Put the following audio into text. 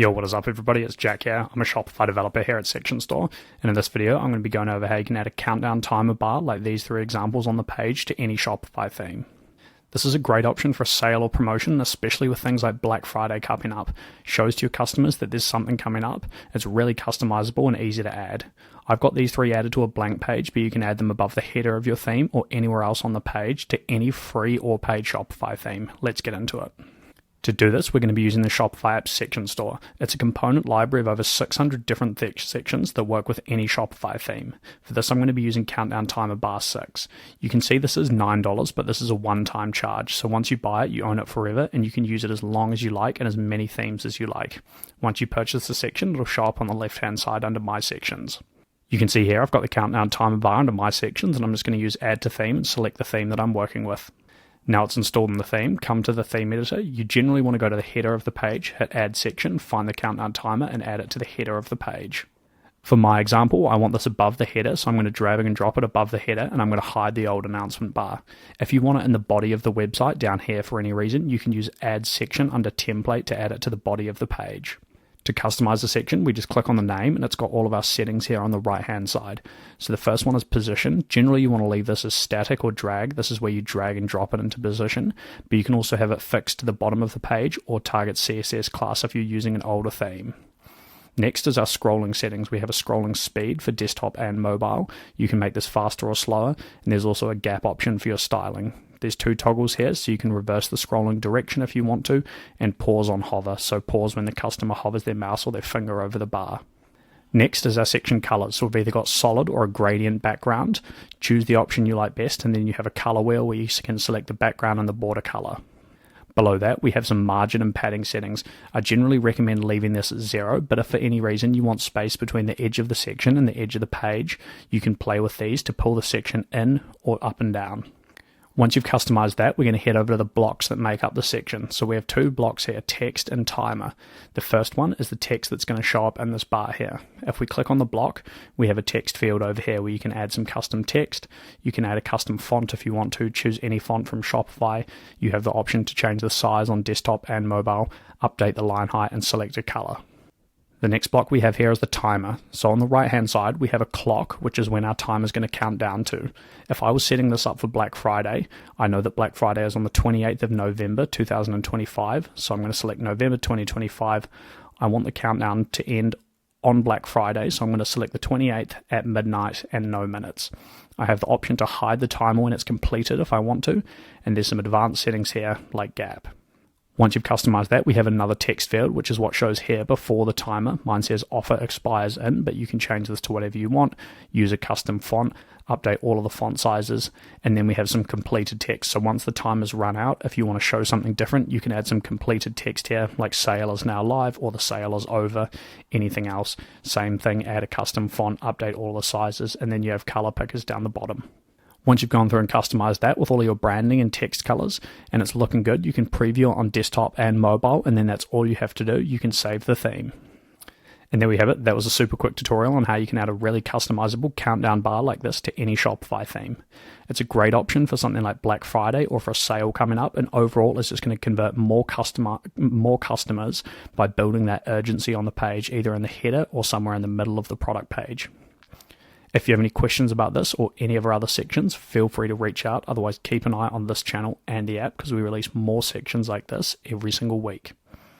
Yo, what is up everybody? It's Jack here. I'm a Shopify developer here at Section Store, and in this video I'm going to be going over how you can add a countdown timer bar like these three examples on the page to any Shopify theme. This is a great option for a sale or promotion, especially with things like Black Friday coming up. Shows to your customers that there's something coming up. It's really customizable and easy to add. I've got these three added to a blank page, but you can add them above the header of your theme or anywhere else on the page to any free or paid Shopify theme. Let's get into it. To do this, we're going to be using the Shopify app Section Store. It's a component library of over 600 different sections that work with any Shopify theme. For this, I'm going to be using Countdown Timer Bar 6. You can see this is $9, but this is a one-time charge. So once you buy it, you own it forever, and you can use it as long as you like and as many themes as you like. Once you purchase the section, it'll show up on the left-hand side under My Sections. You can see here I've got the Countdown Timer Bar under My Sections, and I'm just going to use Add to Theme and select the theme that I'm working with. Now it's installed in the theme, come to the theme editor. You generally want to go to the header of the page, hit add section, find the countdown timer and add it to the header of the page. For my example, I want this above the header, so I'm going to drag and drop it above the header and I'm going to hide the old announcement bar. If you want it in the body of the website down here for any reason, you can use add section under template to add it to the body of the page. To customize the section, we just click on the name and it's got all of our settings here on the right hand side. So the first one is position. Generally you want to leave this as static or drag. This is where you drag and drop it into position, but you can also have it fixed to the bottom of the page or target CSS class if you're using an older theme. Next is our scrolling settings. We have a scrolling speed for desktop and mobile. You can make this faster or slower, and there's also a gap option for your styling. There's two toggles here, so you can reverse the scrolling direction if you want to, and pause on hover, so pause when the customer hovers their mouse or their finger over the bar. Next is our section colors. So we've either got solid or a gradient background. Choose the option you like best, and then you have a color wheel where you can select the background and the border color. Below that, we have some margin and padding settings. I generally recommend leaving this at 0, but if for any reason you want space between the edge of the section and the edge of the page, you can play with these to pull the section in or up and down. Once you've customized that, we're going to head over to the blocks that make up the section. So we have two blocks here, text and timer. The first one is the text that's going to show up in this bar here. If we click on the block, we have a text field over here where you can add some custom text. You can add a custom font if you want to. Choose any font from Shopify. You have the option to change the size on desktop and mobile, update the line height, and select a color. The next block we have here is the timer. So on the right hand side we have a clock, which is when our timer is going to count down to. If I was setting this up for Black Friday, I know that Black Friday is on the 28th of November 2025, so I'm going to select November 2025. I want the countdown to end on Black Friday, so I'm going to select the 28th at midnight and no minutes. I have the option to hide the timer when it's completed if I want to, and there's some advanced settings here like gap. Once you've customized that, we have another text field, which is what shows here before the timer. Mine says offer expires in, but you can change this to whatever you want. Use a custom font, update all of the font sizes, and then we have some completed text. So once the timer's run out, if you want to show something different, you can add some completed text here, like sale is now live or the sale is over, anything else. Same thing, add a custom font, update all the sizes, and then you have color pickers down the bottom. Once you've gone through and customized that with all of your branding and text colors and it's looking good, you can preview it on desktop and mobile, and then that's all you have to do. You can save the theme. And there we have it. That was a super quick tutorial on how you can add a really customizable countdown bar like this to any Shopify theme. It's a great option for something like Black Friday or for a sale coming up, and overall it's just going to convert more customers by building that urgency on the page, either in the header or somewhere in the middle of the product page. If you have any questions about this or any of our other sections, feel free to reach out. Otherwise, keep an eye on this channel and the app because we release more sections like this every single week.